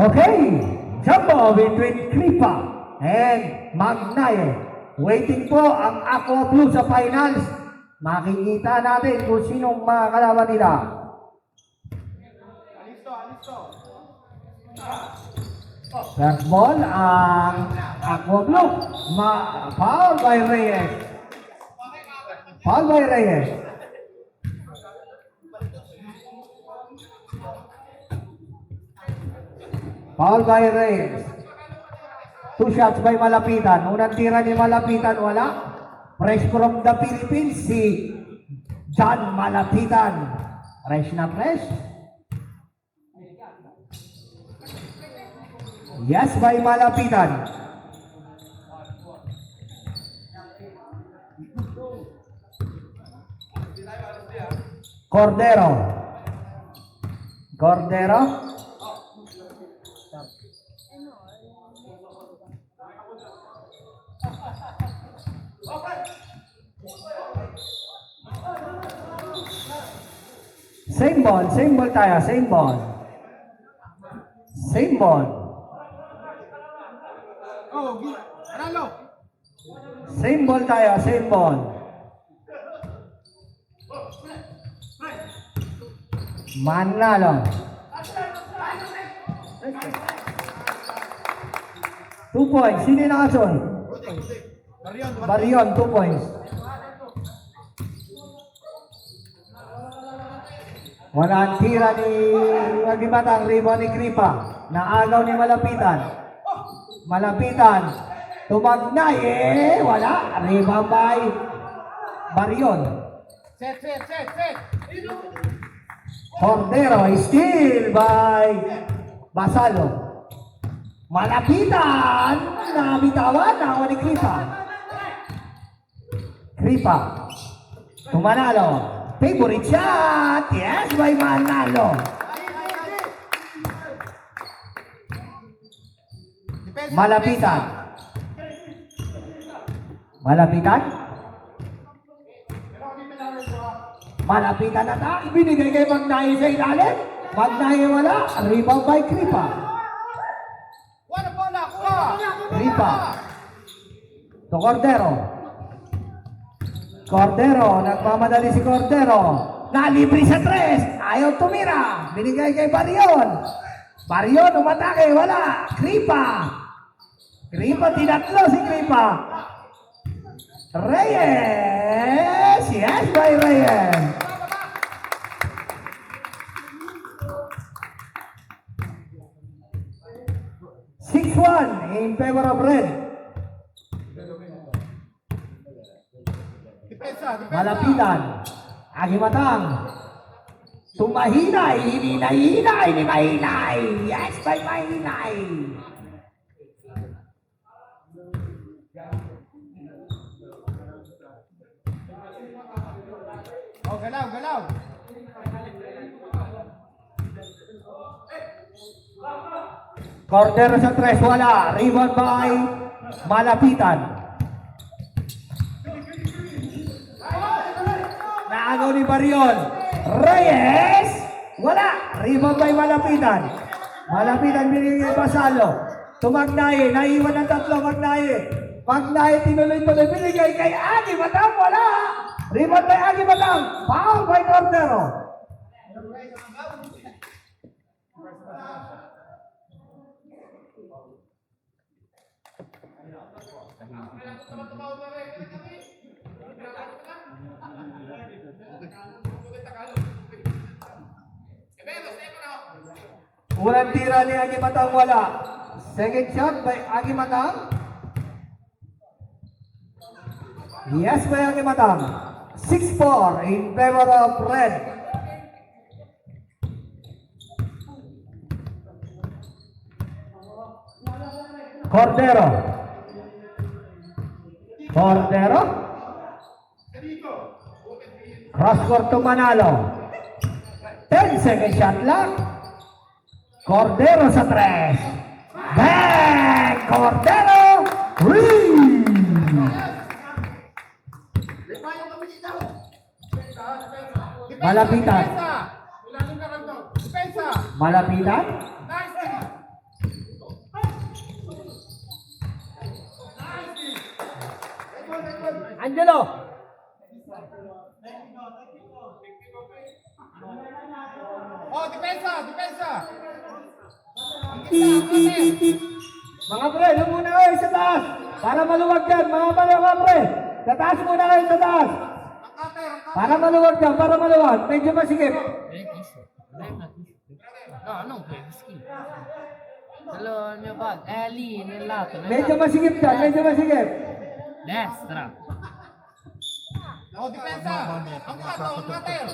Okay, jumbo between Kripa and Magnaye. Waiting po ang Aqua Blue sa finals. Makikita natin kung sinong mga kalaban nila. First ball ang Aqua Blue. Foul by Reyes. Foul by Reyes. Foul by Reyes. 2 shots by Malapitan. Unang tira ni Malapitan, wala. Fresh from the Philippines, si John Malapitan. Fresh na fresh. Yes by Malapitan. Cordero. Cordero. Same ball tayo, same ball. Same ball. Same ball tayo, same ball. Manalo. 2 points, sino yung nakasun? Barion, 2 points. Wala ang tira ni Magimatang, rebound ni Kripa. Naagaw ni Malapitan. Malapitan. Tumagnaye. Wala. Rebound by Barion. Set. Cordero. Steal by Basalo. Malapitan. Nabitawan. Nakawa ni Kripa. Kripa. Tumanalo. Favorite shot! Yes, by Manalo. Malapitan. Malapitan. Malapitan na taas. Binigay kay Magnaye sa ilalim. Magnaye wala. Rebound by Kripa. Kripa. To Cordero. Cordero, nagmamadali si Cordero. Nalibre sa 3. Ayaw tumira. Binigay kay Barion. Barion, umatake. Wala. Kripa. Kripa, tinatlo si Kripa. Reyes. Yes, by Reyes. (6-1) in favor of Red. Malapitan. Agimatang. Tumahinay. Hinihinay ni Mahinay. Yes, by Mahinay. Oh, galaw. Cordero sa 3. Wala. Rebound by Malapitan. Naagaw ni Barion. Reyes. Wala. Rebound by Malapitan. Malapitan binigay Basalo. Tumagnaye. Naiwan ng 3. Magnaye. Magnaye tinuloy-tuloy. Binigay kay Agimatang. Wala. Rebound by Agimatang. Foul by Cordero. Unang tira ni Agimatang wala. Second shot by Agimatang. Yes by Agimatang. 6-4 in favor of Red. Cordero. Cross court to Manalo. 10-second shot lang. Cordero sa 3. Bang! Cordero! Malapitan. Depensa. Malapitan. Angelo! Oh, depensa, depensa. Mga pre, doon muna kayo sa taas. Para maluwag yan, mga pre. Sa taas muna kayo sa taas. Para maluwag yan, para maluwag. Medyo masikip. No, non whisky. Allora, il mio bag è lì, nel lato. Medyo masikip yan, medyo masikip. Destra. Oh, depensa. Ang kater.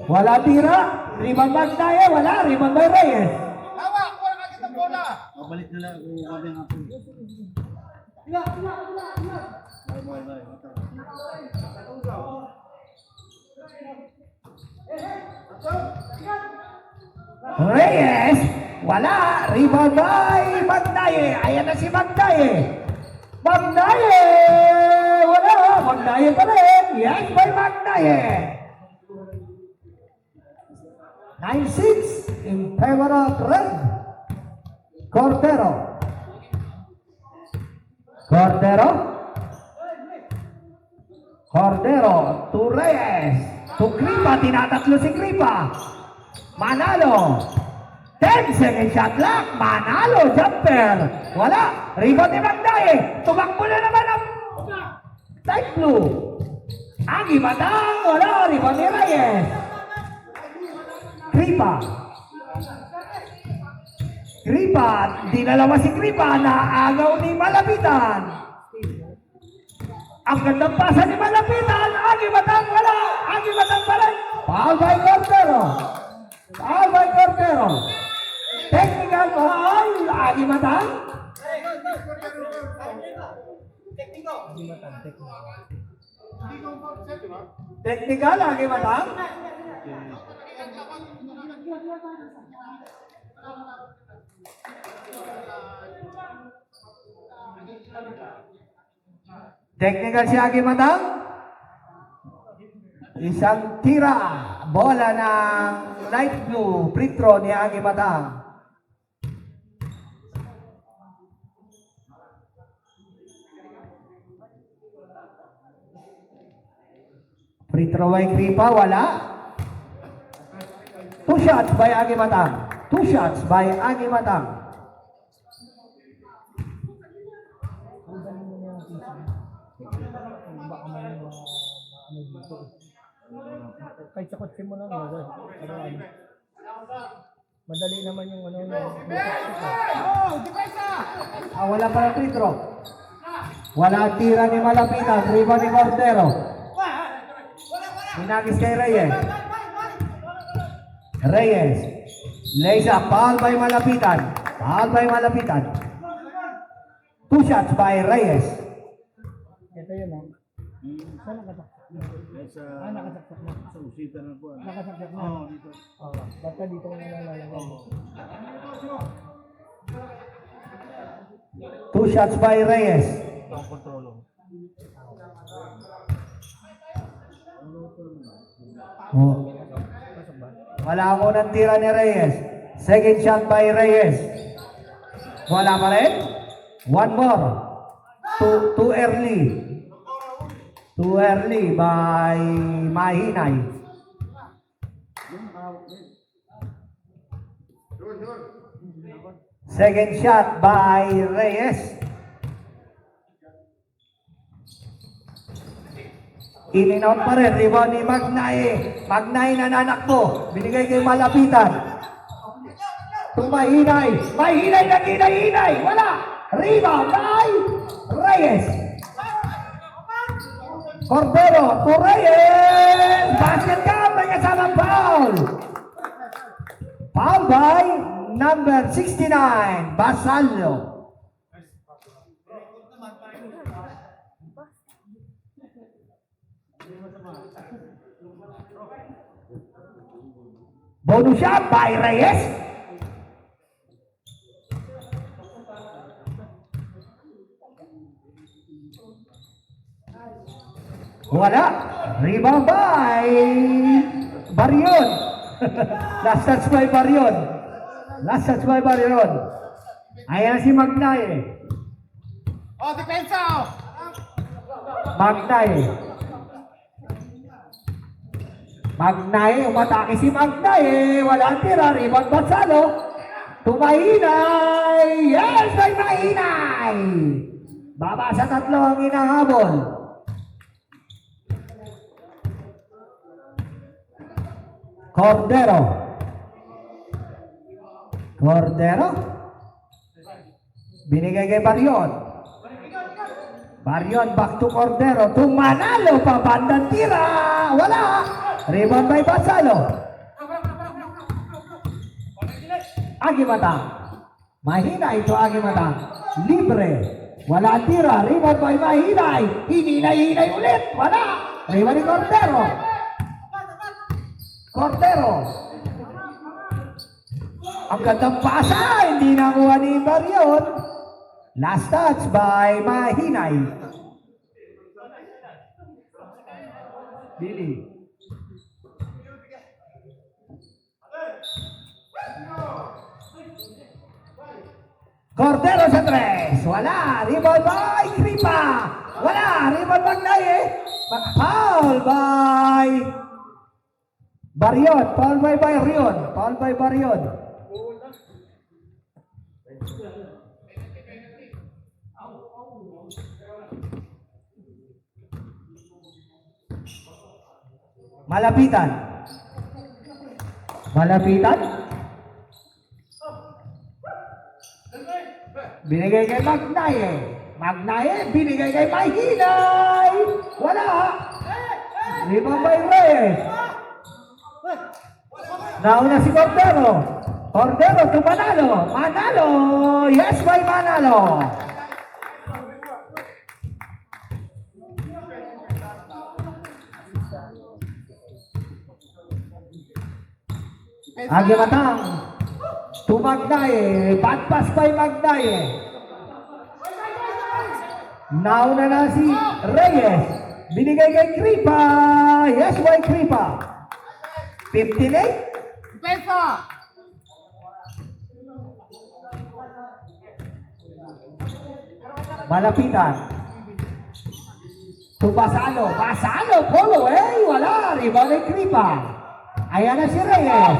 Wala tira. Rebound back tayo, wala. Rebound by Reyes. Hawak, wala ka kita bola. Reyes, wala. Rebound by Magnaye. Ayan na si Magnaye. Magnaye, wala. Magnaye pa rin. Yes, by Magnaye. 9-6 in favor of Red. Cordero. Cordero. Cordero to Reyes. To Kripa, tinatatlo si Kripa. Manalo. 10 second shot clock. Manalo, jumper. Wala. Rebound ni Magdaye. Tumakbo na naman ang light blue. Agi Batang. Wala. Rebound ni Reyes. Kripa. Kripa. Dinalawa si Kripa na agaw ni Malapitan. Ang gandang pasa ni Malapitan. Agi Batang. Wala. Agi Batang pa rin. Foul by Cordero. Foul by Cordero. Technical foul. Agi Batang. Technical. Agi Batang. Technical si Agi Matang. Isang tira. Bola ng light blue. Free throw ni Agi Matang. Free throw by Kripa. Wala. 2 shots by Agi Matang. 2 shots by Agi Matang. Kahit sa kotse mo lang, madali naman yung ano. Oh, depensa. Wala pala free throw. Wala tira ni Malapitan. Rebound ni Cordero. Hinagis kay Reyes. Reyes. Lays up. Foul by Malapitan. Foul by Malapitan. 2 shots by Reyes. Ito yun, ha? Saan nakataksak na? Nakataksak na. Sa usita na po. Nakataksak na? Oo, dito. Oo. Basta dito ko nalalagay. 2 shots by Reyes. Ang kontrolo. Oh. Wala ako ng tira ni Reyes. Second shot by Reyes. Wala pa rin. One more. Too early. Too early by Mahinay. Second shot by Reyes. In and out pa rin. Rebound ni Magnaye. Magnaye nananakbo. Binigay kay Malapitan. Itong Mahinay. Mahinay na kinahinay. Wala. Rebound by Reyes. Cordero to Reyes. Basket count. May kasamang foul. Foul by number 69. Basalio. Bonus shot by Reyes. Wala. Rebound by Baryon. Last touch by Baryon. Last touch by Baryon. Ayan si Magnaye. Oh, depensa. Magnaye. Magnaye, umatake si Magnaye. Walang tira. Rebound Gonzalo. Tumahinay. Yes, may mahinay. Baba sa tatlo ang inahabol. Cordero. Cordero. Binigay kay Baryon. Baryon back to Cordero. Tumanalo pa bandang tira. Wala. Rebound by Basalo. Agimata. Mahina ito Agimata. Libre. Wala tira. Rebound by Mahinay. Hininay-hinay ulit. Wala. Rebound ni Cordero. Cordero. Ang gandang pasa. Hindi nakuha ni Baryon. Last touch by Mahinay. Billy. Cordero sa tres. Wala. Rebound by Kripa. Wala. Rebound Magnaye. Foul by Baryon. Foul by Baryon. Foul by Baryon. Malapitan. Malapitan. Binigay kay Magnaye. Magnaye, binigay kay Mahinay. Wala. Rebound by Reyes. Nauna si Cordero. Cordero to Manalo. Manalo. Yes, by Manalo. Agimatang. To Magnaye. Bad pass by Magnaye. Nauna na si Reyes. Binigay kay Kripa. Yes, by Kripa. 58. Depensa. Malapitan. To Basalo. Basalo. Polo. Wala. Rebound kay Kripa. Ayan na si Reyes.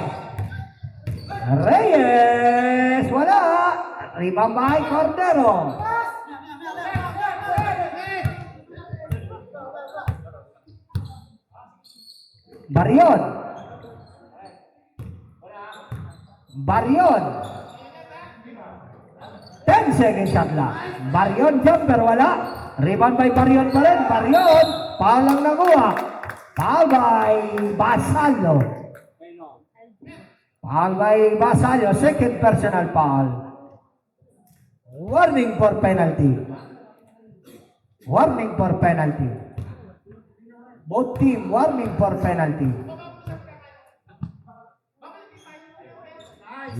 Reyes. Wala. Rebound by Cordero. Baryon. Baryon. 10 seconds shot lang. Baryon jumper, wala. Rebound by Baryon pa rin. Baryon, foul lang nakuha. Foul by Basalo. Foul by Basalo. Second personal foul. Warning for penalty. Warning for penalty. Both team warning for penalty.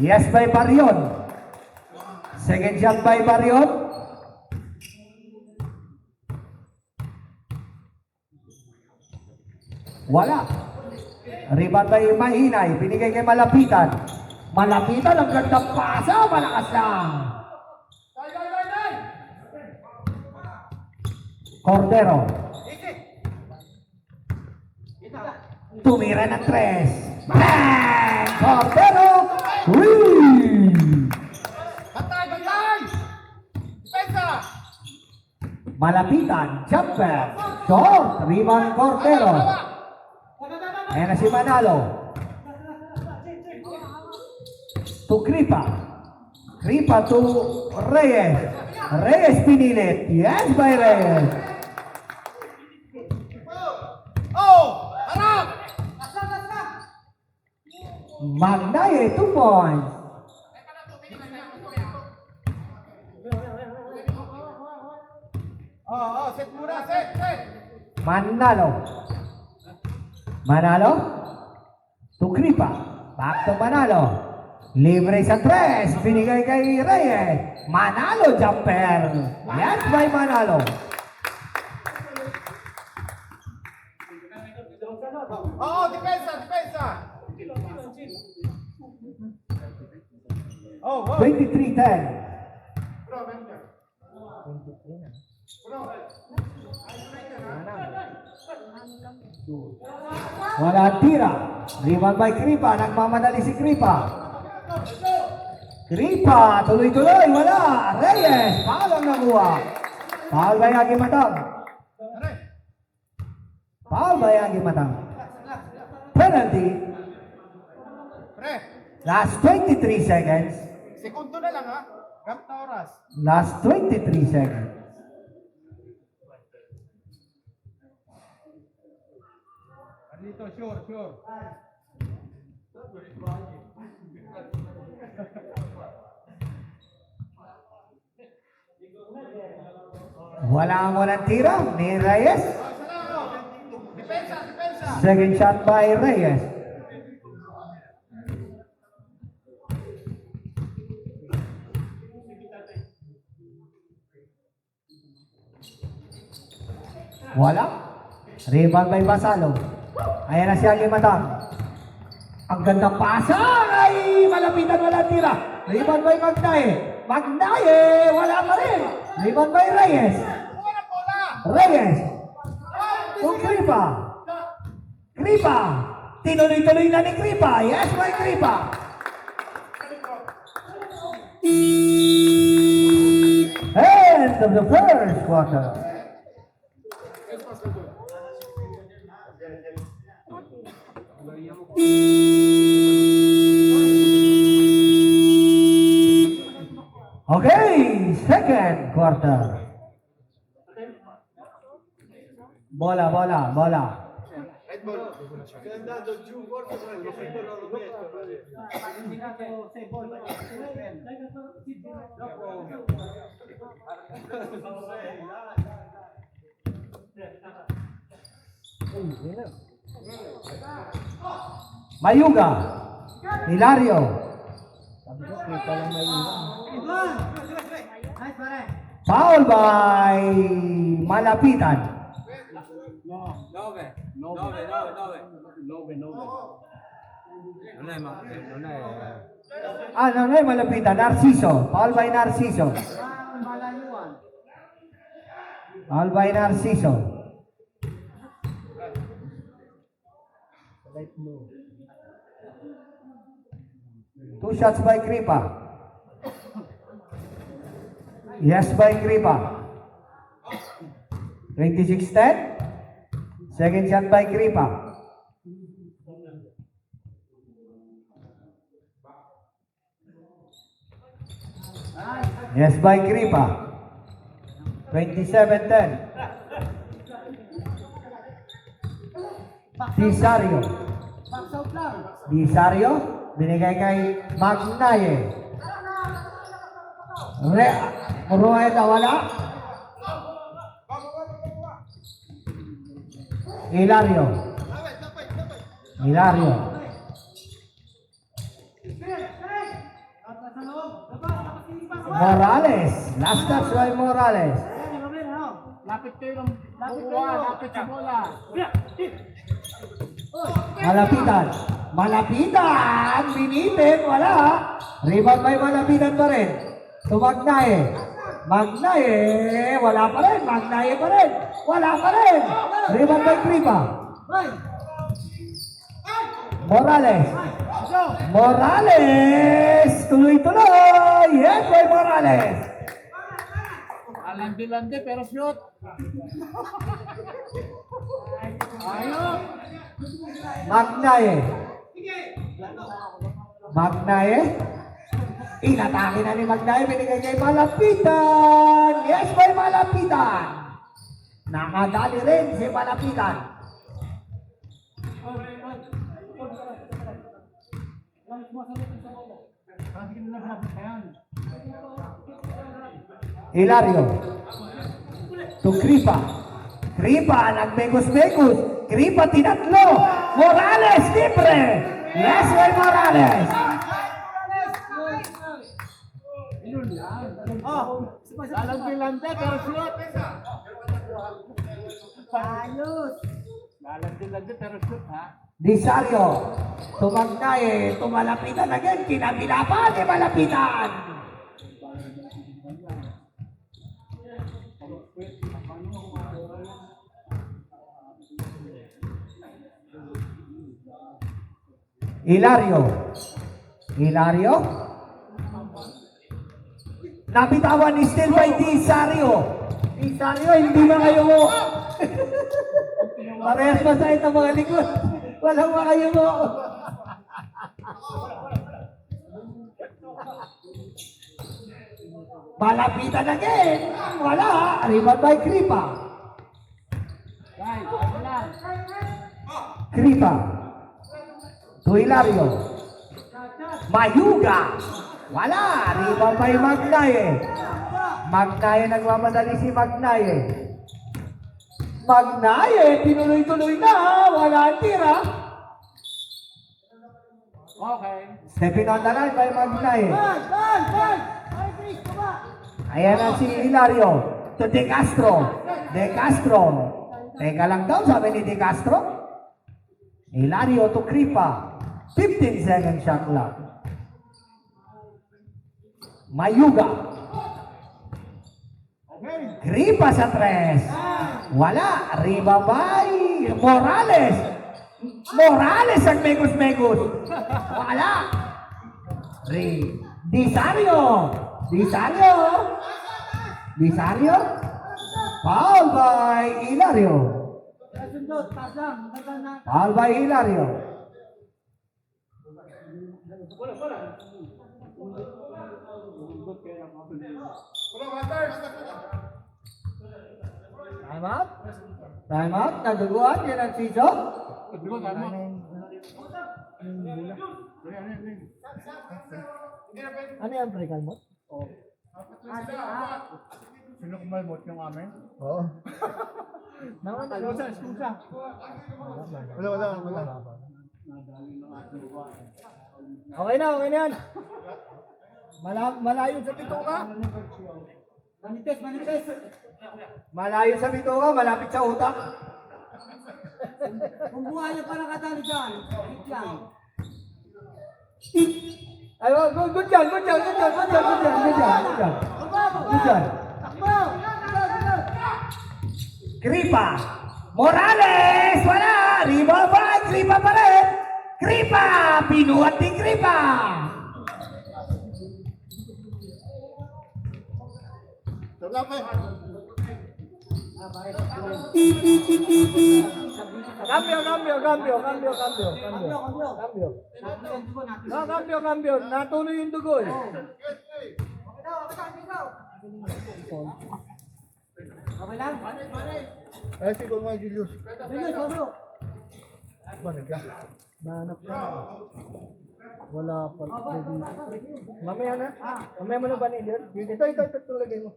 Yes by Baryon. Second shot by Baryon. Wala. Rebound by Mahinay. Binigay kay Malapitan. Malapitan ang gandang pasa. Malakas lang. Cordero. Tumira ng tres. Bang! Cordero. Whee! Bantay, bantay. Depensa. Malapitan. Jumper. Short. Rebound Cordero. Ayan na si Manalo. To Kripa. Kripa to Reyes. Reyes pinilit. Yes by Reyes. Oh, harap. Magnaye 2 points. Set muna, set. Manalo. Manalo. To Kripa. Back to Manalo. Libre sa tres. Binigay kay Reyes. Manalo jumper. Yes by Manalo. Oo, depensa, depensa. Oh, wow. 23-10. Bro, meron ka. Bro. Wala tira. Rebound by Kripa. Nagmamadali si Kripa. Kripa. Tuloy-tuloy. Wala. Reyes. Foul ang nakuha. Foul by Agi Matang. Aray. Foul by Agi Matang. Penalty. Pre, Last 23 seconds. segundo na lang ha. Gamit na oras. Last 23 seconds. Dito, sure, sure. Wala mo ng tira ni Reyes. Depensa, depensa. Second shot by Reyes. Wala. Rebound by Basalo. Ayan na si Agi Matang. Ang gandang pasa ay malapitan, wala tira. Rebound by Magnaye. Magnaye, wala pa rin. Rebound by Reyes. Wala bola. Reyes. Kung Kripa. Kripa. Tinuloy-tuloy na ni Kripa. Yes, by Kripa. End of the first quarter. Okay, second quarter. Bola, bola, bola. Red ball. Mayuga. Hilario. Foul by Malapitan. Ano na Malapitan? Narciso. Foul by Narciso. Foul by Narciso. Two shots by Kripa. Yes by Kripa. 26-10. Second shot by Kripa. Yes by Kripa. 27-10. Disario. Disario. Binigay kay Magnaye. Rueda wala. Hilario. Hilario. Morales. Last touch by Morales. Lapit kayo ng lapit sa bola. Malapitan. Malapitan. Binitin. Wala. Rebound by Malapitan pa rin. To Magnaye. Magnaye. Wala pa rin. Magnaye pa rin. Wala pa rin. Rebound by Kripa. Morales. Morales. Tuloy-tuloy. Yes, by Morales. Alandi-landi pero shoot. Ayun. Magnaye. Magnaye. Inatake na ni Magnaye. Binigay kay Malapitan. Yes, by Malapitan. Nakadali rin si Malapitan. Hilario. To Kripa. Kripa, nagmegos-megos. Kripa, tinatlo. Morales, libre. Yes, by Morales. Alandi-landi pero shoot. Ayos. Lalandi-landi pero shoot ha. Disario. Tumagnaye. Tumalapitan again. Kinabilapan. Malapitan. Hilario. Hilario. Nabitawan ni still by Disario. Disario, hindi na kayo mo. Parehas pa sa itong mga likod. Walang mga kayo mo. Malapitan again. Wala. Rebound by Kripa. Guys, ano lang. Kripa. To Hilario. Mayuga. Wala. Rebound by Magnaye. Magnaye, nagmamadali si Magnaye. Magnaye, tinuloy-tuloy na. Wala ang tira. Okay. Stepping on the line by Magnaye. Bal! Ay, Chris, baba! Ayan na si Hilario. To De Castro. De Castro. Teka lang daw, sabi ni De Castro. Hilario to Kripa. 15 second shot clock. Mayuga. Kripa sa tres. Wala. Riba by Morales. Morales ang megus-megus. Wala. Disario. Disario. Disario. Foul by Hilario. Sundot, taas lang. Foul by Hilario. Time out. Time out. Naduguan. Yan ang siso. Ano yung pre-call mo? Sino kumalmot yung amin? Oo. Naman, Excusa. Wala. okay na yan. Malayo sa pito ka. Manites. Malayo sa bito ka. Malapit sa utak. Kung buhay pa nakatali dyan, hit lang. Ay, good yan. Kripa. Morales. Wala. Riba ba? Kripa pa rin. Kripa. Pinuhat ni Kripa. Wala pa. Cambio. Natuloy yung dugo eh. Okay lang? Ay, siguro mga Julius. Nanap ka. Wala pa. Mamaya na. Mamaya mo na ba ni Leon? Ito lagay mo.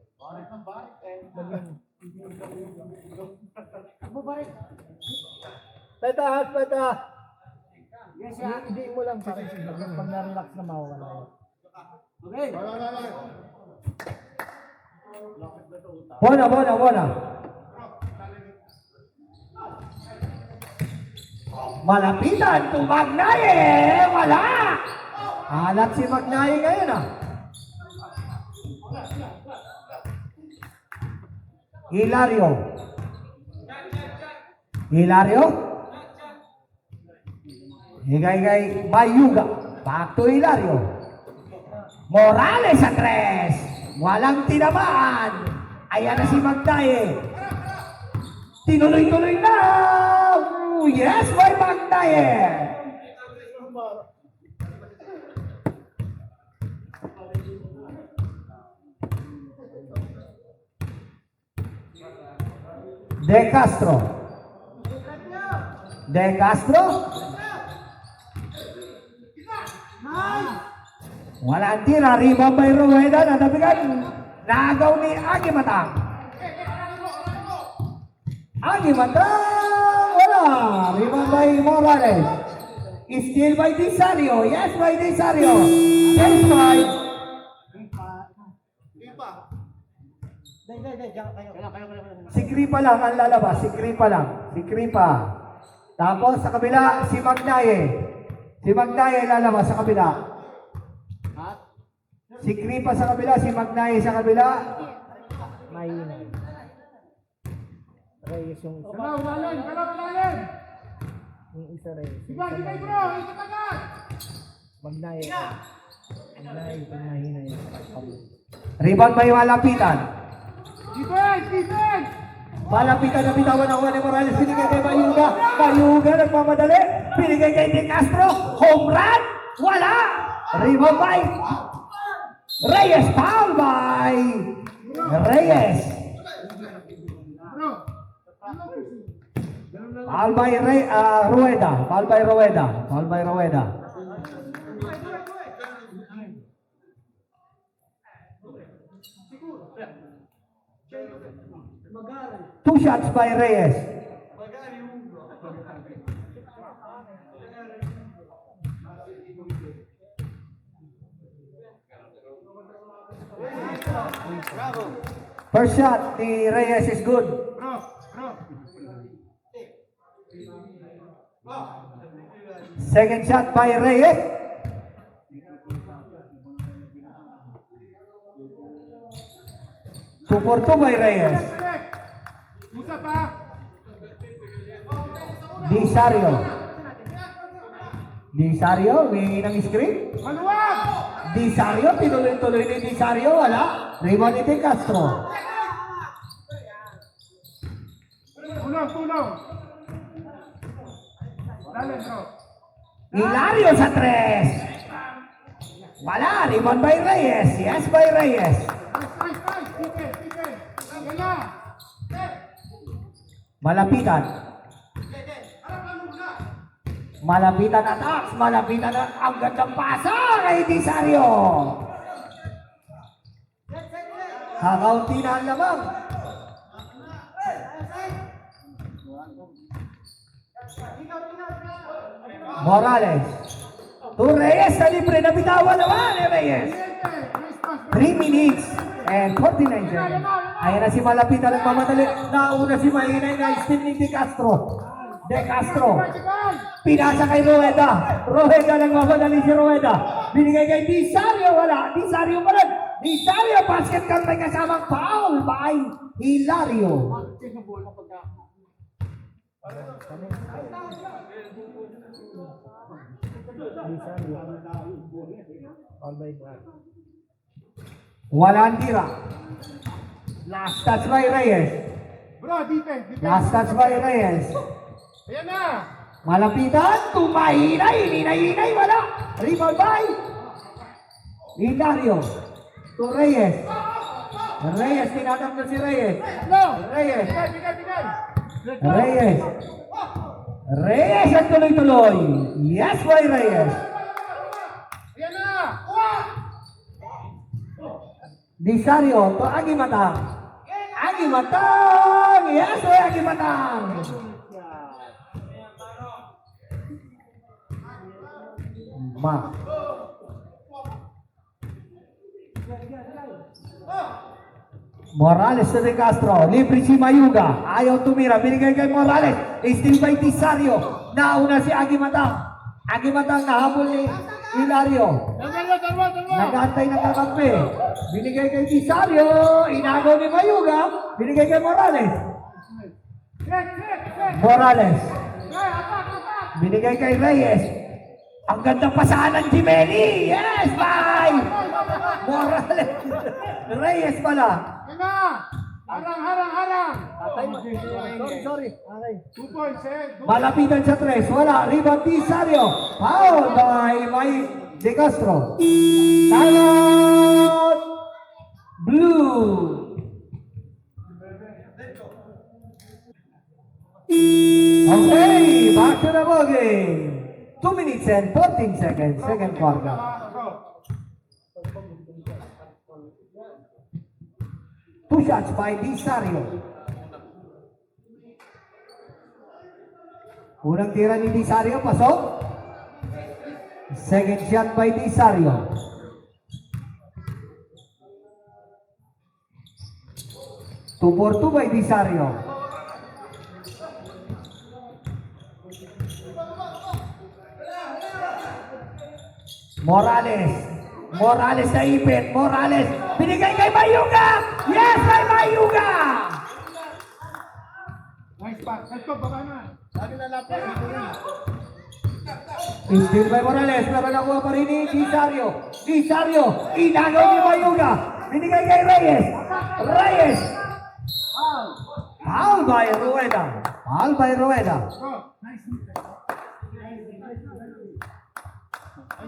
Peta. Yes, hindi mo lang pag na-relax na mawawala yun. Okay. Bona. Malapitan to Magnaye. Wala. Alat si Magnaye ngayon ah. Hilario. Higay Mayuga. Back to Hilario. Morales sa tres. Walang tinamaan. Ayan na si Magnaye. Tinuloy-tuloy na. Yes, by Magnaye. De Castro. Walang tira. Rebound by Rueda. Natabigan. Nagaw ni Agimatang. Wala. Rebound by Morales. Steal by Disario. Yes, by Disario. Yes, by. Si Kripa lang ang lalabas. Si Kripa. Tapos sa kabila, si Magnaye. Si Magnaye lalabas sa kabila. Si Kripa sa kabila, si Magnaye sa kabila. Mahina. Reyes yung isa. Kalaw, lalim! Kalaw, lalim! Yung isa Reyes. Yung Iba, isa ibay Mahina. bro! Ikot agad! Magnaye. Magnaye yung mahina yun. Rebound by Malapitan. Defense! Defense! Malapitan na bitawan ng Juan Morales. Binigay kay Mayuga. Mayuga nagmamadali. Binigay kay De Castro. Home run. Wala. Rebound by Reyes. Foul by Reyes. Foul by Rueda. Foul by Rueda. Foul by Rueda. Two shots by Reyes. First shot ni Reyes is good. Second shot by Reyes. Two for two by Reyes. Musa pa! Disario, may ng screen. Maluwag! Disario, tinuloy-tuloy ni Disario, wala. Rebound ni De Castro. Tulong, tulong! Lalim bro! Hilario sa tres. Wala, rebound by Reyes. Yes, by Reyes. Nice! Pike! Yan na! Malapitan. Malapitan attacks. Malapitan ang gandang pasa kay Disario. Kakaunti na ang lamang. Morales. To Reyes na libre na bitawan naman ni Reyes. 3 minutes and 49 seconds. Ayan na si Malapitan nagmamadali. Nauna si Mahinay na steal ni De Castro. De Castro. Pinasa kay Rueda. Rueda nagmamadali si Rueda. Binigay kay Disario. Wala. Disario pa rin. Disario basket count may kasamang foul by Hilario. All by Brad. Walang tira. Last touch by Reyes. Bro, defense! Last touch by Reyes. Ayan na! Malapitan. Tumahinay. Hinay-hinay. Wala. Rebound by Hilario. To Reyes. Reyes. Tinatam na si Reyes. No! Reyes. Bigay! Reyes. Reyes ang tuloy-tuloy. Yes, by Reyes. Ayan na! Disario to Agimatang. Agimatang. Yes, by Agimatang. Ma. Morales to De Castro. Libre si Mayuga. Ayaw tumira. Binigay kay Morales. Still by Disario. Nauna si Agimatang. Agimatang nahabol ni Hilario. Dalawa! Nag-aantay ng kakampi. Binigay kay Disario. Inagaw ni Mayuga. Binigay kay Morales. Set! Morales. Atak! Binigay kay Reyes. Ang gandang pasahan ng Jimeli. Yes, bye! Morales. Reyes pala. Ayan na! Harang! Sorry. Okay. 2 points eh! Malapitan sa tres. Wala. Rebound Disario. Foul by De Castro. Timeout! Blue. Okay, back to the ball game. 2 minutes and 14 seconds. Second quarter. Two shots by Disario. Unang tira ni Disario, pasok. Second shot by Disario. Two for two by Disario. Morales. Morales na ipit. Morales. Binigay kay Mayuga. Yes, kay Mayuga. Nice pass. Let's go, baba na. Lagi na lapay. Dito rin. Steal by Morales. Pero nakuha pa rin ni Disario. Disario. Inagaw ni Mayuga. Binigay kay Reyes. Reyes. Foul by Rueda. Foul by Rueda. Bro, nice. Nice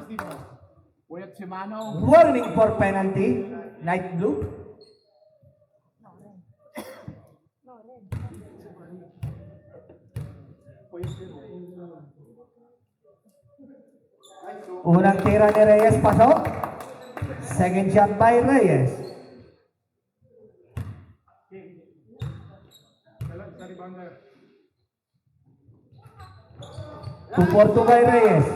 defense. Puyat si Mano. Warning for penalty. Light blue. Unang tira ni Reyes, pasok. Second shot by Reyes. Sa rebounder. 2-4-2 by Reyes.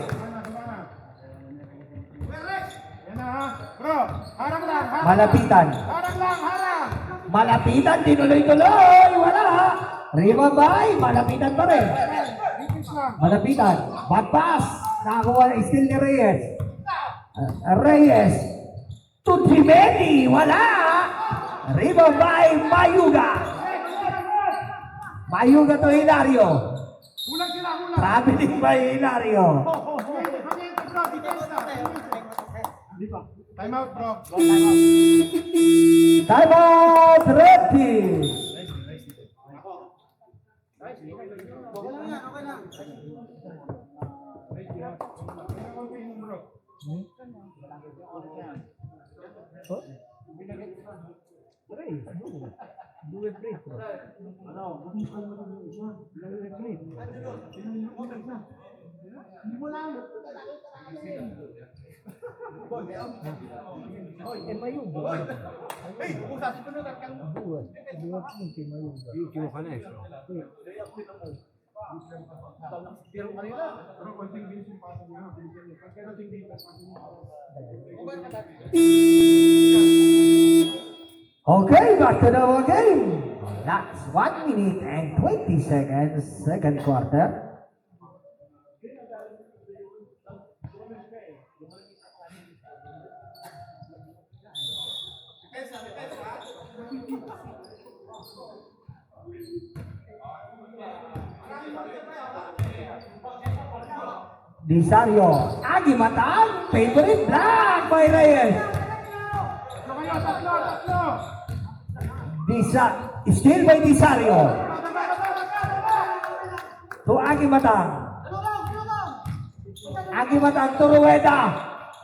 Yan na ha. Bro, harang lang, harang. Malapitan. Harang lang, harang. Malapitan, tinuloy-tuloy. Wala. Rebound by, malapitan pa rin. Defense lang. Malapitan. Back pass. Nakakuha na still ni Reyes. Reyes. To Trimetti. Wala. Rebound by Mayuga. Mayuga to Hilario. Kulang sila, kulang. Traveling by Hilario. Time out, bro. Time out. Ready. Okay, back to the game. That's 1 minute and 20 seconds, second quarter. Disario, Agi Matang, favorite block by Reyes. Tatlo. Still by Disario. To Agi Matang. Agi Matang to Rueda.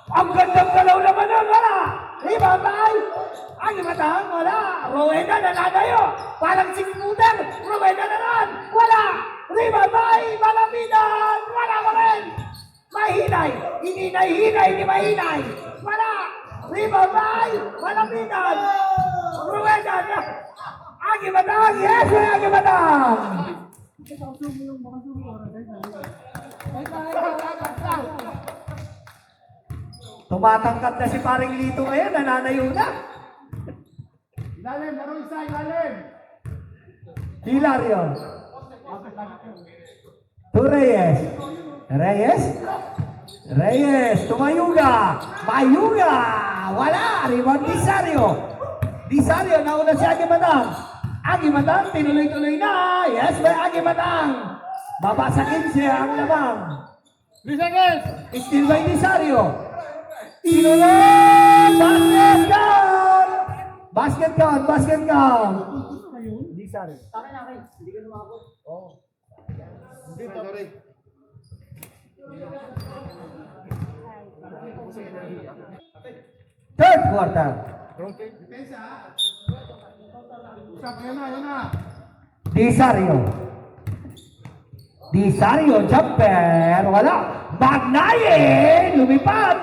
Ang gandang galaw naman nun, wala. Rebound by Agi Matang, wala. Rueda nananayo. Parang 6-footer. Rueda na rin, wala. Rebound by Malapitan, wala pa rin. Mahinay, hininay-hinay ni Mahinay. Wala. Rebound by Malapitan. Rueda na. Agi Matang, yes, Agi Matang. Tumatangkat na si paring Lito ngayon, nananayo na. Ilalim, laro isa, ilalim. Hilario. To Reyes. Reyes. Reyes to Mayuga. Mayuga. Wala. Rebound Disario. Disario, nauna si Agi Matang. Agi Matang, tinuloy-tuloy na. Yes, may Agi Matang. Babasakin siya ang lamang. 3 seconds. Still by Disario. Tinuloy. Basket count. Basket count. Basket count. Disario. Dito rin. Third quarter. Usap, yan na. Disario. Disario, jumper. Wala. Magnaye. Lumipad.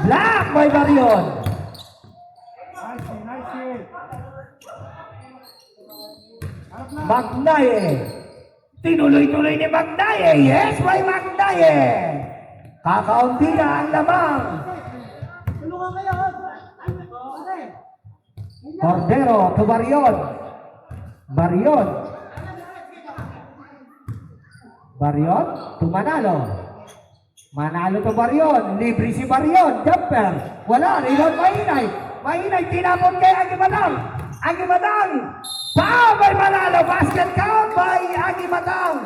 Black by Barion. Nice. Magnaye. Tinuloy-tuloy ni Magnaye. Yes, by Magnaye. Kakaunti na ang lamang. Cordero to Barion. Barion. Barion to Manalo. Manalo to Barion. Libre si Barion. Jumper. Wala. Rebound Mahinay. Mahinay. Tinapon kay Agimatang. Agimatang. Foul by Manalo. Basket count by Agimatang.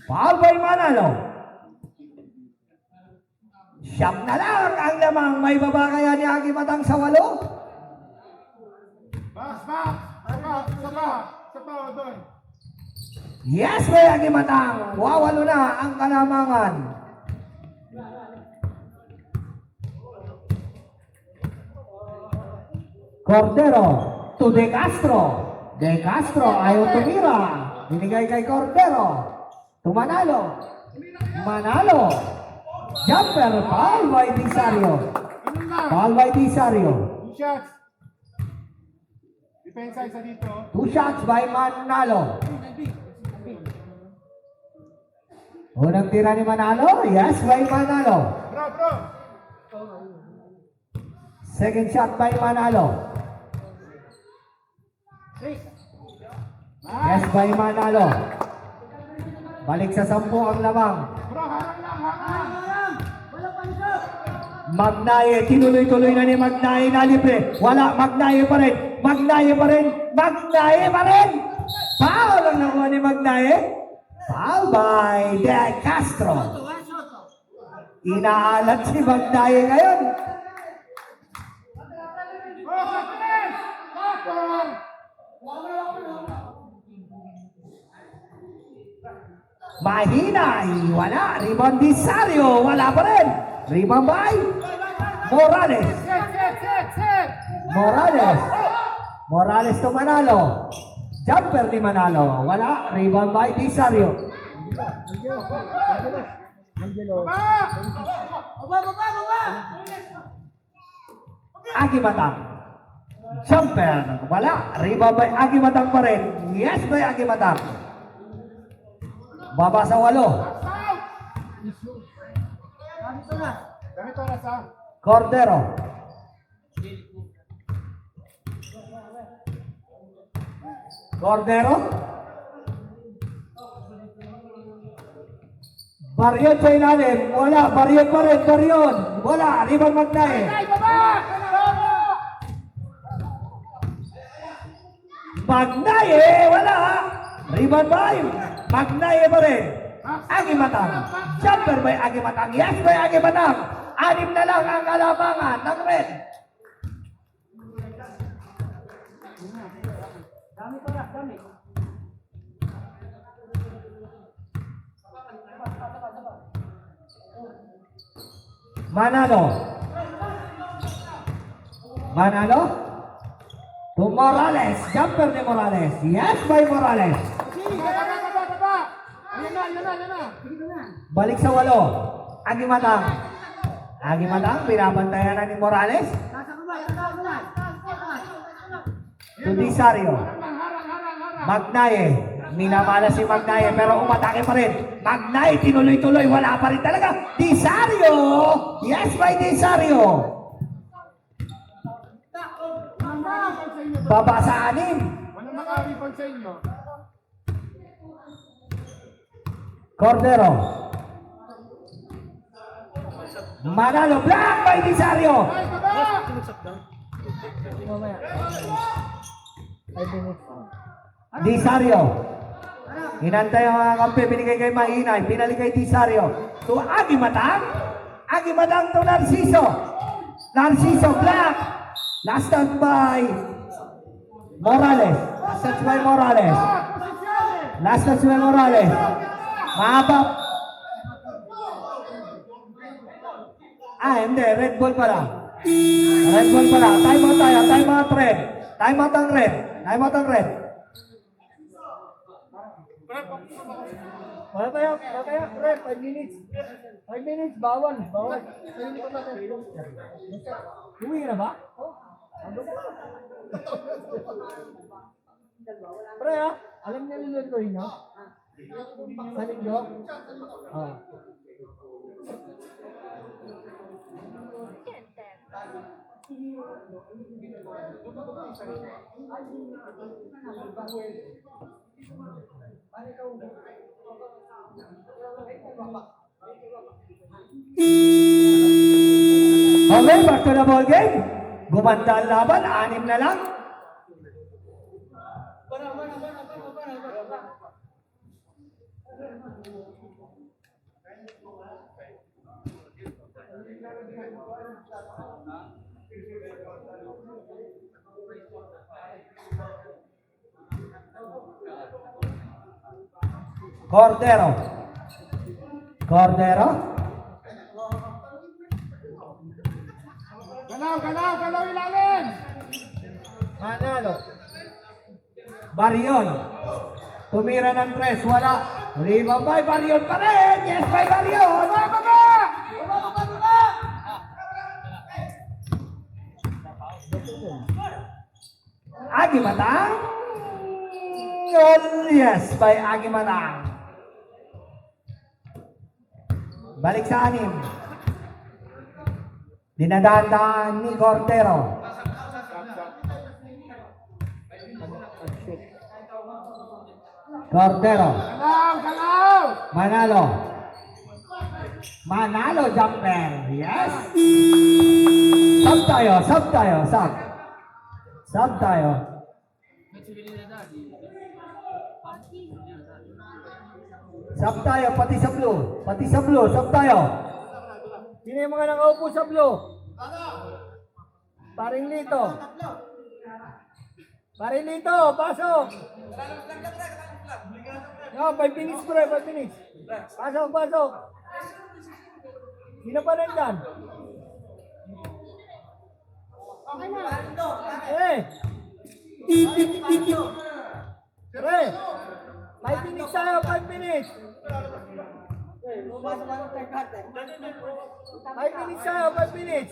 Foul by Manalo. Siyam na lang ang lamang. May baba kaya ni Agimatang sa 8? Box, box. Sapa, doon. Yes, may Agimatang. Wawalo na ang kalamangan. Cordero to De Castro. De Castro ayaw tumira. Binigay kay Cordero. To Manalo. Manalo. Jumper. Foul by Disario. Ganun lang. Foul by Disario. 2 shots. Depensa isa dito. 2 shots by Manalo. Unang tira ni Manalo. Yes, by Manalo. Bro. Second shot by Manalo. Yes, by Manalo. Balik sa 10 ang lamang. Bro, harang lang. Magnaye, tinuloy-tuloy na ni Magnaye na libre. Wala, Magnaye pa rin. Magnaye pa rin. Magnaye pa rin. Foul ang nakuha ni Magnaye. Foul by De Castro. Inaalat si Magnaye ngayon. Mahinay, wala. Rebound Disario, wala pa rin. Rebound by Morales. Morales to Manalo. Jumper ni Manalo, wala. Rebound by Disario. Angelo. Agimatang. Jumper, wala. Rebound by Agimatang pa rin. Yes, by Agimatang. Baba sa 8. Ganito oras ha. Cordero. Cordero. Barion sa ilalim. Wala. Barion pa rin. Barion. Wala. Rebound Magnaye. Magnaye. Wala. Rebound by Magnaye pa rin. Agimatang. Jumper by Agimatang. Yes by Agimatang. 6 na lang ang kalamangan ng red. Manalo. Manalo. To Morales. Jumper ni Morales. Yes by Morales. Baba. Yan na. Balik sa 8. Agimatang. Agimatang. Pinabantayan na ni Morales. To Disario. Magnaye. Minamala si Magnaye pero umatake pa rin. Magnaye tinuloy-tuloy. Wala pa rin talaga. Disario. Yes by Disario. Baba sa 6. Walang makaripag sa inyo. Cordero. Manalo. Black by Disario. Mamaya. 5 minutes. Disario. Hinantay ang mga kampi. Binigay kay Mahinay. Pinalik kay Disario. To Agimatang. Agimatang to Narciso. Narciso. Black. Last touch by Morales. Last touch by Morales. Last touch by Morales. Mahaba. Hindi. Red ball pala. Red ball pala. Time out tayo. Time out red. Time out ang red. Time out ang red. Wala tayo, pre, 5 minutes. 5 minutes, bawal. Uwi na ba? Pre, alam niya lulutuin niyo? Sa linggo? Ah. Okay, back to the ball game. Gumanda ang laban, 6 na lang. Cordero. Cordero. Galaw ilalim! Manalo. Barion. Tumira ng 3, wala. Rebound by Barion pa rin. Yes, by Barion. Agi Matang. Yes, by Agi Matang. Balik sa 6. Dinadaan ni Cordero. Cordero. Galaw! Manalo. Manalo jumper. Yes. Sub tayo, sub tayo, sub. Sub tayo. Sub tayo, pati sa blue. Pati sa blue, sub tayo. Sino yung mga nakaupo sa blue? Paring Lito. Paring Lito, pasok. No, 5 minutes bro, 5 minutes. Pasok, pasok. Sino pa rin dyan? Eh! Pre! 5 minutes tayo, 5 minutes. 5 minutes tayo, 5 minutes.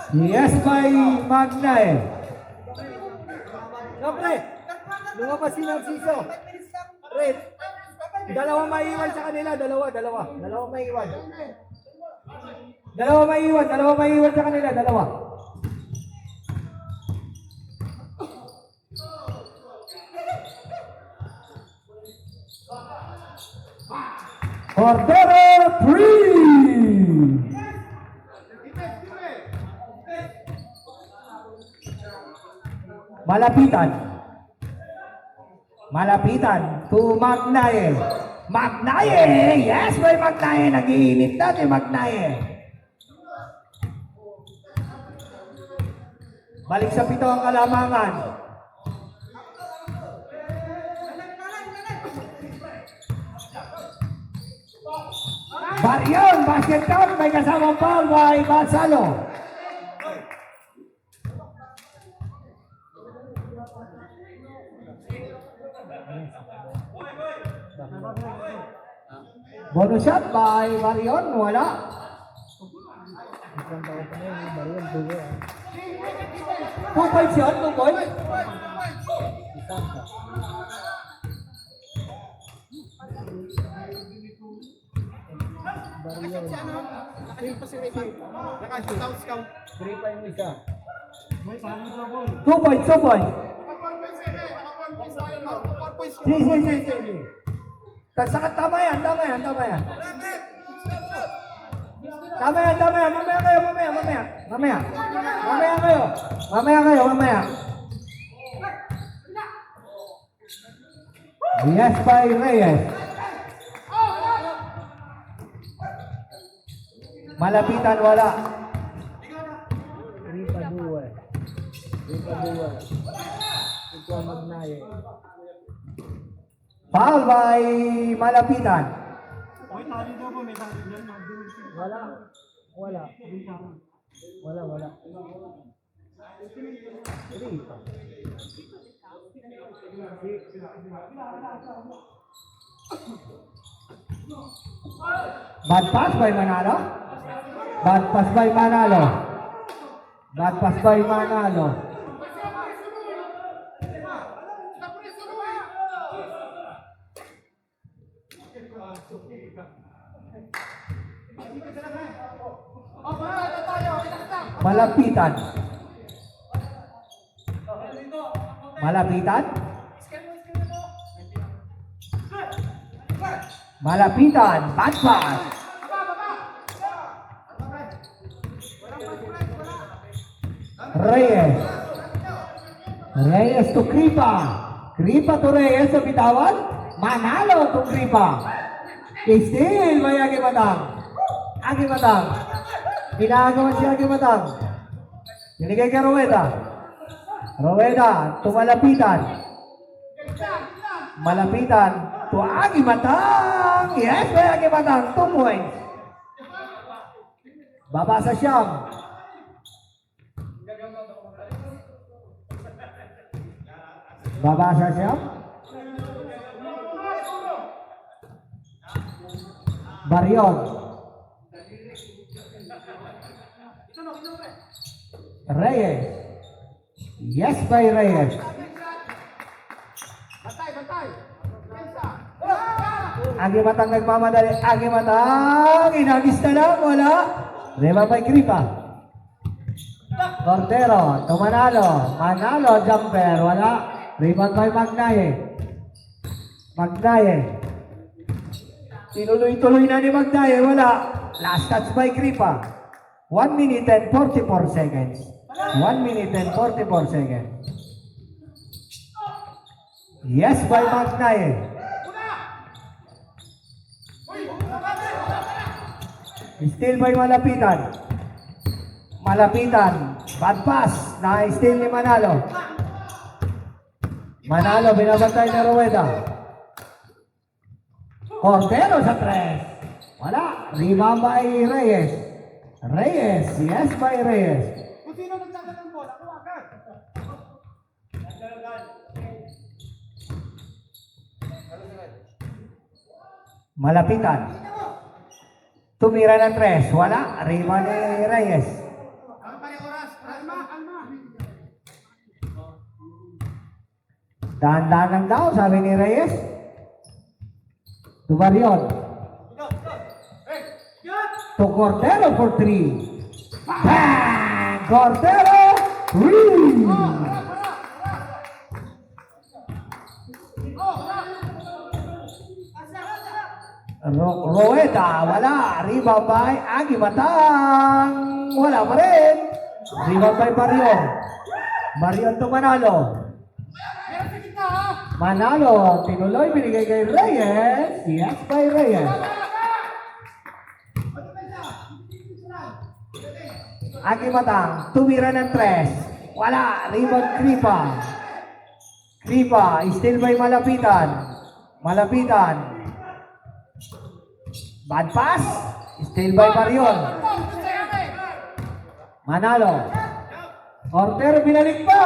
Yes, by Magnae. No, pre! Lumabas si Narciso. Pre! Dalawa maiiwan sa kanila, dalawa maiiwan. Dalawa maiiwan sa kanila, dalawa. Cordero 3. Malapitan. Malapitan to Magnae. Magnae! Yes, may Magnae. Nag-iinit na si Magnae. Balik sa 7 ang kalamangan. Barion, basket count. May kasamang foul by Gonzalo. Bonus shot by Barion. Wala. Isang taon pa na yun, Marion, dugo. 2 points yun, 2 points. Marion. Scout. 3 pa yung isa. 2 points, 2 points. Sige. Tama yan. Mamaya kayo. Yes, by Reyes. Malapitan, wala. 3 pa duwa. Ito ang Magnaye. Foul by Malapitan. Wala. 3 pa. Bad pass by Manalo. Malapitan. Malapitan. Malapitan. Bad pass. Reyes. Reyes to Kripa. Kripa to Reyes sa bitawan. Manalo to Kripa. Still may Agimatang. Agimatang. Ginagawa si Agimatang. Binigay kay Rueda. Rueda to Malapitan. Malapitan to Agimatang. Yes, may Agimatang. 2 points. Baba sa Siyam. Baba sa Siyam. Baryon. Reyes. Yes by Reyes. Agimatang nagmamadali. Agimatang. Inagis na lang. Wala. Reba by Kripa. Cordero. Tumanalo. Manalo. Jumper. Wala. Rebound by Magnaye. Magnaye. Tinuloy-tuloy na ni Magnaye. Wala. Last touch by Kripa. 1 minute and 44 seconds. 1 minute and 44 seconds. Yes by Magnaye. Still by Malapitan. Malapitan. Bad pass. Na-steal ni Manalo. Manalo, binabantay na Rueda. Cordero sa 3. Wala. Rebound by Reyes. Reyes. Yes by Reyes. Kung sino nagdadala ng bola, ako agad. Malapitan. Tumira ng 3. Wala. Rebound ni Reyes. Ang pala oras. Alma. Dahan-dahan lang daw, sabi ni Reyes. To Baryon. To Cordero for 3. Bang! Cordero! Rueda, wala. Rebound by Agimatang. Wala pa rin. Rebound by Baryon. Baryon to Manalo. Manalo, tinuloy, binigay kay Reyes. Yes by Reyes. Agimatang, tumira ng 3. Wala, rebound Kripa. Kripa, still by Malapitan. Malapitan. Bad pass, still by Baryon. Manalo. Order binalik pa.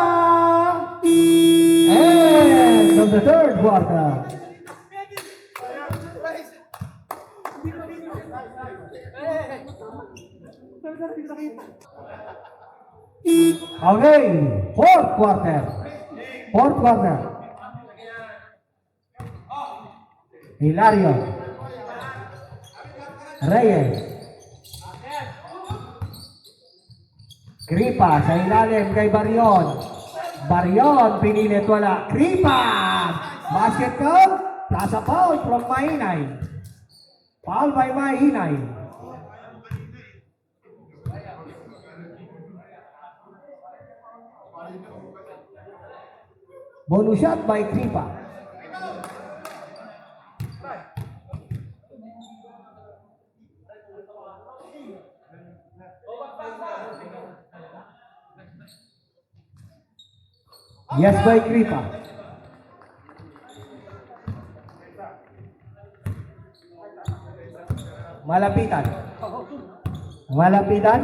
And of the third quarter. Okay, fourth quarter. Fourth quarter. Hilario. Reyes. Kripa sa ilalim kay Baryon. Baryon, pinilit wala. Kripa! Basket count. Plus a foul from Mahinay. Foul by Mahinay. Bonus shot by Kripa. Yes by Kripa. Malapitan. Malapitan.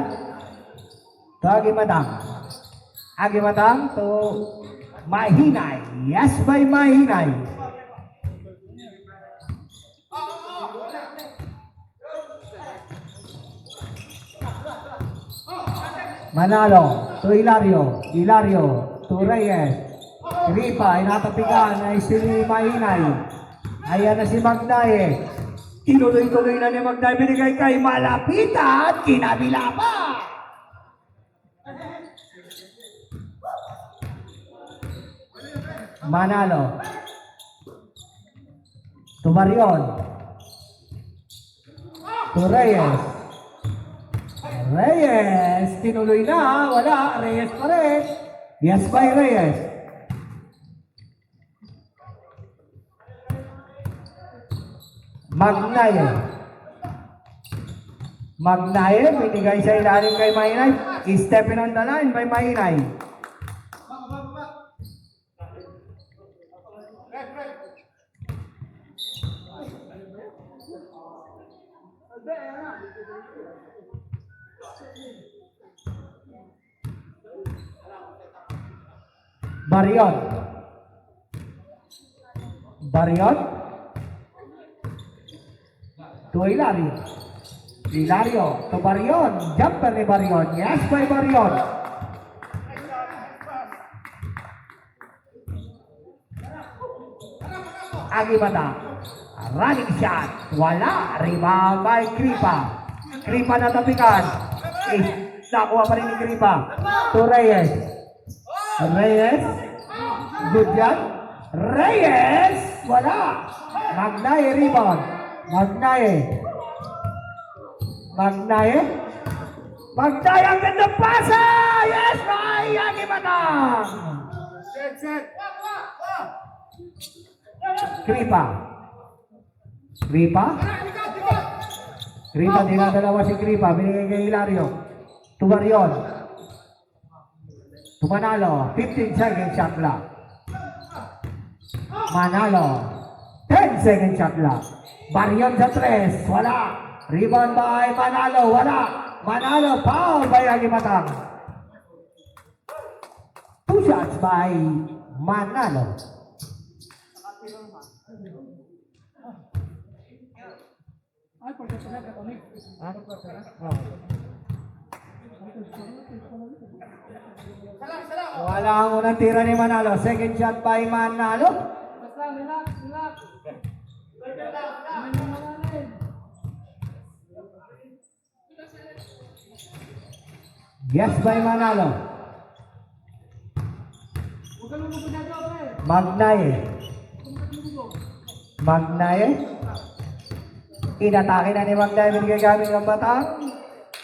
To Agimatang. Agimatang to Mahinay. Yes by Mahinay. Manalo to Hilario. Hilario to Reyes. Kripa, inatapikan ay si Mahinay. Ayan na si Magnaye. Tinuloy-tuloy na ni Magday, binigay kay Malapitan, kinabila pa. Manalo. To Marion. To Reyes. Reyes, tinuloy na, wala, Reyes pa rin. Yes by Reyes. Magnaye. Magnaye, binigay sa ilalim kay Mainay. Stepping on the line by Mainay. Barion. Barion. To Hilario. Hilario to Barion. Jumper ni Barion. Yes by Barion. Agimata. Running shot. Wala. Rebound by Kripa. Kripa na tapikan. Nakuha pa rin ni Kripa. To Reyes. Reyes. Good job. Reyes. Wala. Magnaye rebound. Magnaye. Magnaye. Magnaye ang gandang pasa. Yes, by Agimata. Set. Kripa. Kripa. Kripa, dinadalawa si Kripa. Binigay kay Hilario. Tubarion. Tumanalo. 15 second shot clock. Manalo. 10 second shot clock. Barion sa 3. Wala. Rebound by Manalo. Wala. Manalo. Foul by Agimatang. 2 shots by Manalo. Wala ang unang tira ni Manalo. Second shot by Manalo. Yes by Manalo. Magnaye. Magnaye. Inatake na ni Magnaye. Binigay kami ng Batang.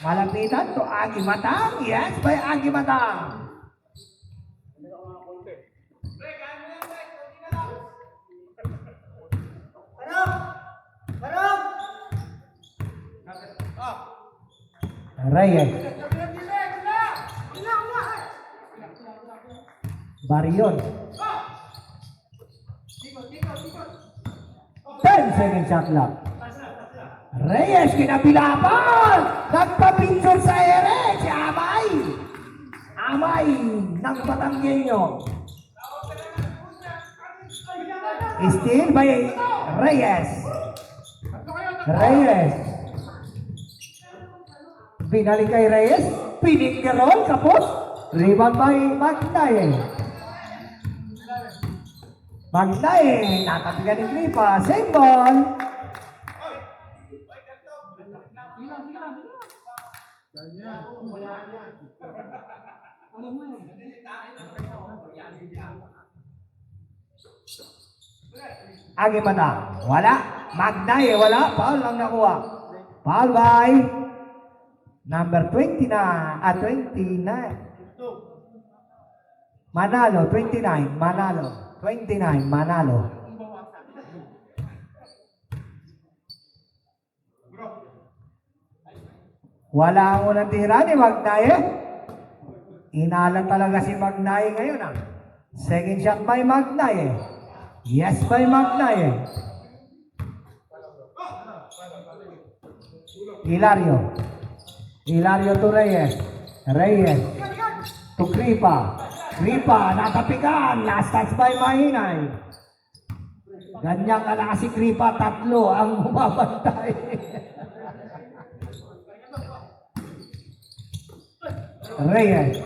Malapitan to Agimatang. Yes by Agimatang. Reyes. Barion. 10 second shot clock. Reyes kinabilapan. Nagpapicture sa ere si Amay. Amay ng Batanggenyo. Still by Reyes. Reyes. Binalik kay Reyes. Pininggerol kapos. Rebound by Magnaye. Magnaye. Natapigan ni Kripa. Same ball. Agimata. Wala. Magnaye. Wala. Foul lang nakuha. Foul by number 29. 29. Manalo. 29. Manalo. 29. Manalo. Wala ang unang tira ni Magnaye. Inalan talaga si Magnaye ngayon ah. Second shot by Magnaye. Yes by Magnaye. Hilario. Hilario to Reyes. Reyes. To Kripa. Kripa. Natapikan. Last touch by Mahinay. Ganyan ka na si Kripa. Tatlo ang bumabantay. Reyes.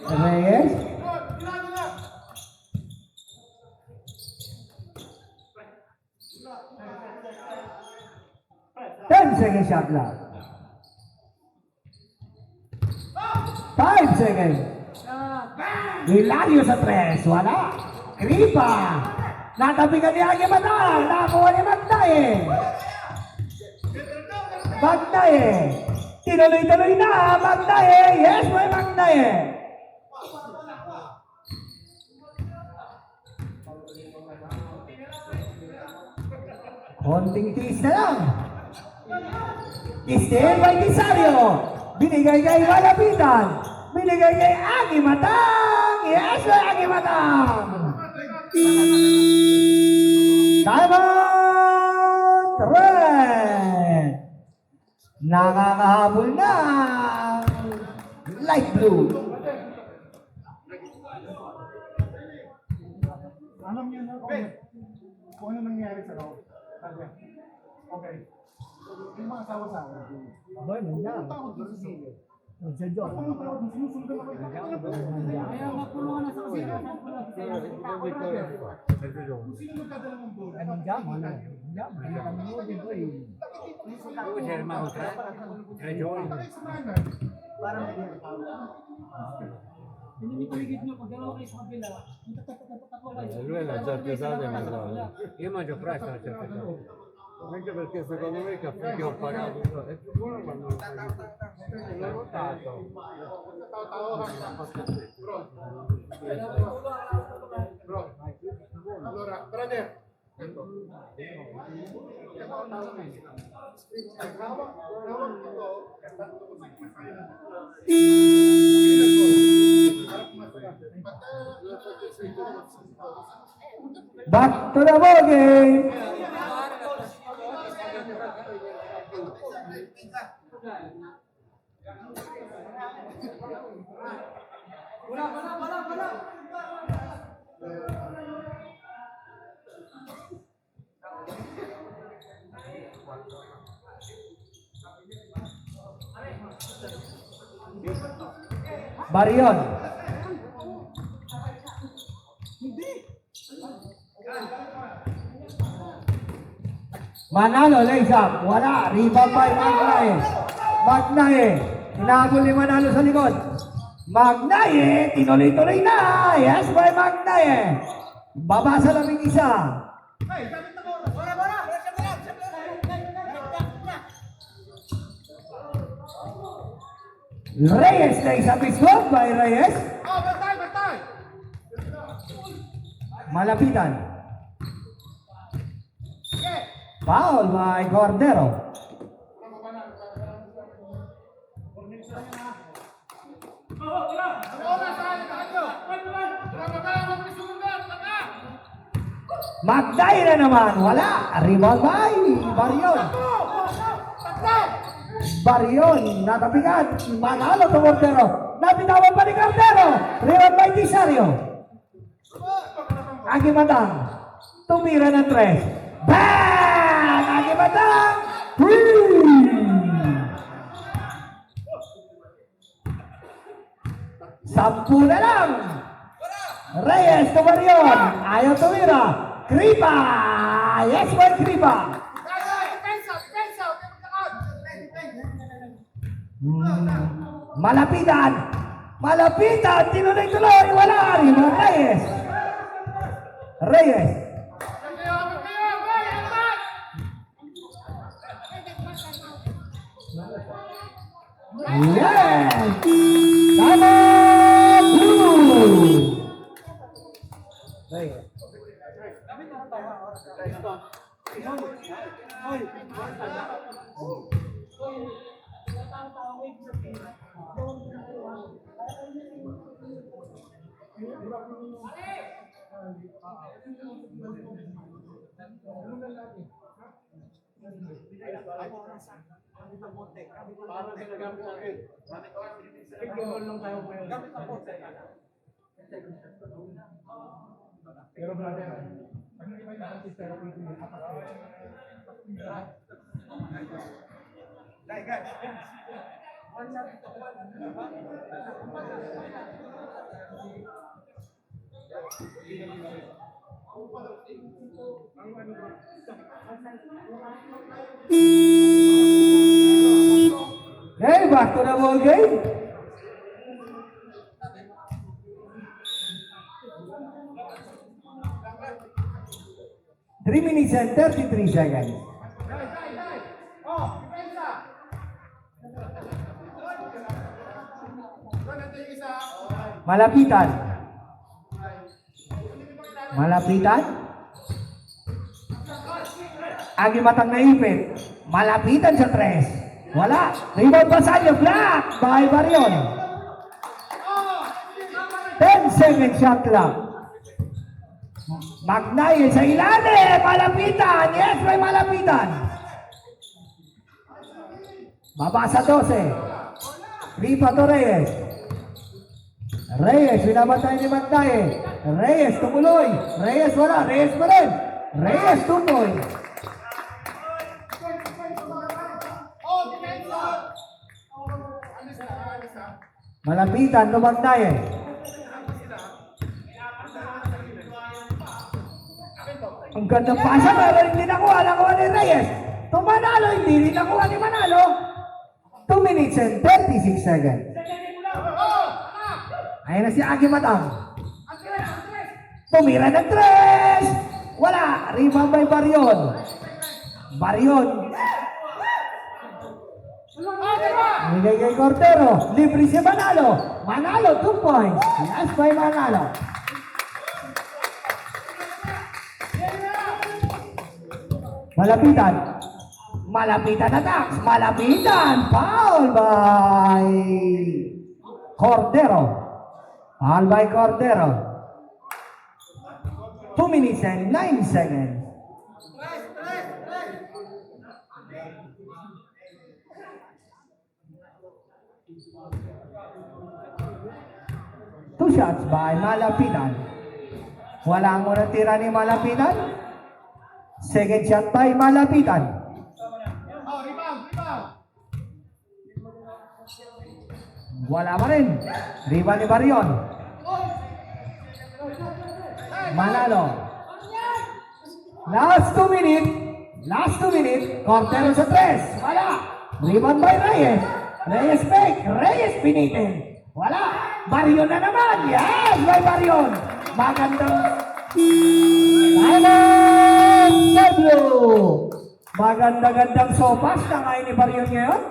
Reyes. 10-second shot clock. 5 seconds. Hilario sa 3. Wala. Kripa. Natabigan ni Agi Matang. Nakuha ni Magdaye. Magdaye. Tinuloy-tuloy na. Magdaye. Yes, may Magdaye. Konting tiis na lang. Stay by Tisario. Binigay kay Malapitan. Binigay kay Agi Matang. Yes, may Agi Matang. Time out. Red. Nakakahabol na. Light blue. Alam niyo na kung ano nangyari sa loob. Okay. Yung mga asawa sa akin. Boy, nandiyan. Takot doon sa sili. Sa Diyos. Ako yung tawag, sinusunod na kami. Kaya mapulungan na sa kusina. Kung sino magdadala ng bola. Ay, nandiyan. Nandiyan. Nandiyan mo din, boy. Takay sa manan. Pinipigit nyo, pag dalawa kayo sa kabila, tatakot kayo. Lui è già pesato e mangiato. Io mangio presto a certe cose. Anche perché secondo me il caffè che ho pagato è più buono quando l'ho notato. Bro. Allora, brother. Back to the ball game. Barion. Manalo, lays up. Wala. Rebound by Magnaye. Magnaye. Hinabol ni Manalo sa likod. Magnaye. Tinuloy-tuloy na. Yes, by Magnaye. Baba sa labing isa. Reyes, lays up is good by Reyes. Oh, batay, batay. Malapitan. Foul by Cordero. Magday na naman. Wala. Rebound by Barion. Barion. Natapigan. Manalo to Cordero. Napitawan pa ni Cordero. Rebound by Tisario. Agi Matang. Tumira ng 3. Bang! Agi Matang. Sampu na lang. Reyes to Barion. Ayaw tumira. Kripa. Yes, boy, Kripa. Malapitan. Malapitan. Tinuloy-tuloy. Wala. Rebound Reyes. Reyes. Yes! Tama! Blue! Pero brother, pag nakita yung artist, pero pwede yung kapatid. Hey, back to the ball game. Three minutes and 33 seconds. Malapitan. Malapitan. Agi matang naipit. Malapitan sa tres. Wala. Rebound Basalio. Block by Barion. 10-second shot lang. Magnaye sa ilalim. Malapitan. Yes, may malapitan. Baba sa 12. Ripa to Reyes. Reyes, binabantay ni Magnaye. Reyes, tumuloy. Reyes, wala. Reyes pa rin. Reyes, tumoy. Malapitan to Magnaye. Ang gandang pasa, pero hindi nakuha ni Reyes. Tumanalo, hindi rin nakuha ni Manalo. 2 minutes and 36 seconds. Ayan na si Agi Matang. Tumira ng tres. Wala. Rebound by Barion. Barion. Nilagay kay Cordero. Libre si Manalo. Manalo, 2 points. Last by Manalo. Malapitan. Malapitan attacks. Malapitan. Foul by Cordero. Foul by Cordero. 2 minutes and 9 seconds. Two shots by Malapitan. Wala mo na tira ni Malapitan. Second shot by Malapitan. Wala pa rin. Rebound ni Barion. Manalo. Last 2 minutes. Last 2 minutes. Cordero sa tres. Wala. Rebound by Reyes. Reyes fake. Reyes pinitin. Wala. Barion na naman. Yes, by Barion. Magandang W. Maganda-gandang sopas na kain ni Barion ngayon.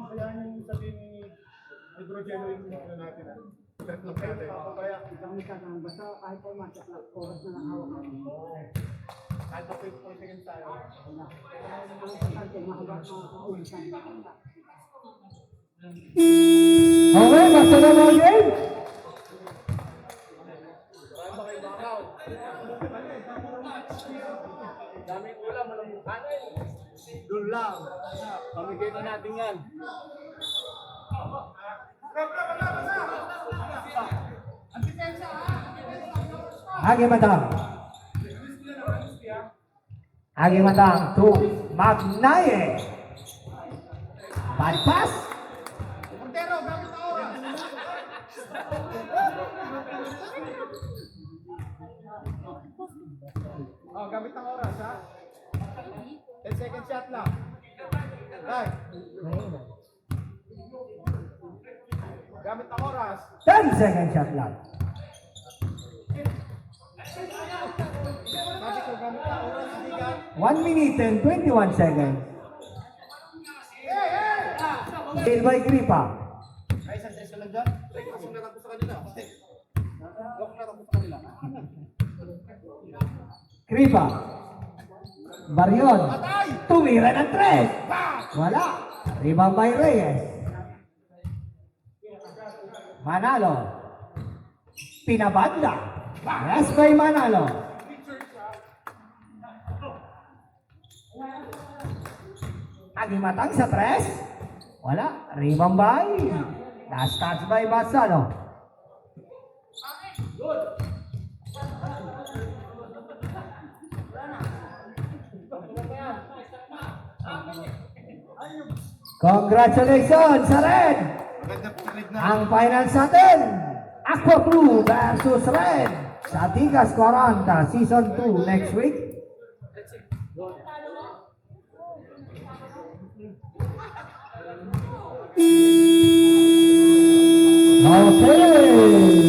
Kaya yung sabi ni Hidrogeno yung ano natin ah. Tatlong natin. Basta kahit po match up, oras na nakawak kami. Kahit pa 50 seconds tayo. Okay, basta na mga game. Daming ulam, walang kanin. Doon lang. Pamigay na natin yan. Agi Matang. Agi Matang to Magnaye. Bad pass. Oh, gamit ng oras ha. 10 second shot lang. Right. Gamit ng oras. 10 second shot lang. Sabi ko gamit ng oras. Hindi ka. 1 minute and 21 seconds. Fail by Gripa. Ay, isang tres ka lang dyan. Lock na tapos sa kanila. Lock na tapos sa kanila. Gripa. Barion. Tumira ng tres. Wala. Rebound by Reyes. Manalo. Pinabadla. Yes by Manalo. Agimatang sa tres. Wala. Rebound by. Last touch by Basalo. Congratulations sa Red! Ang finals natin, Aqua Blue versus Red sa Tigas 40 Season 2 next week. Okay.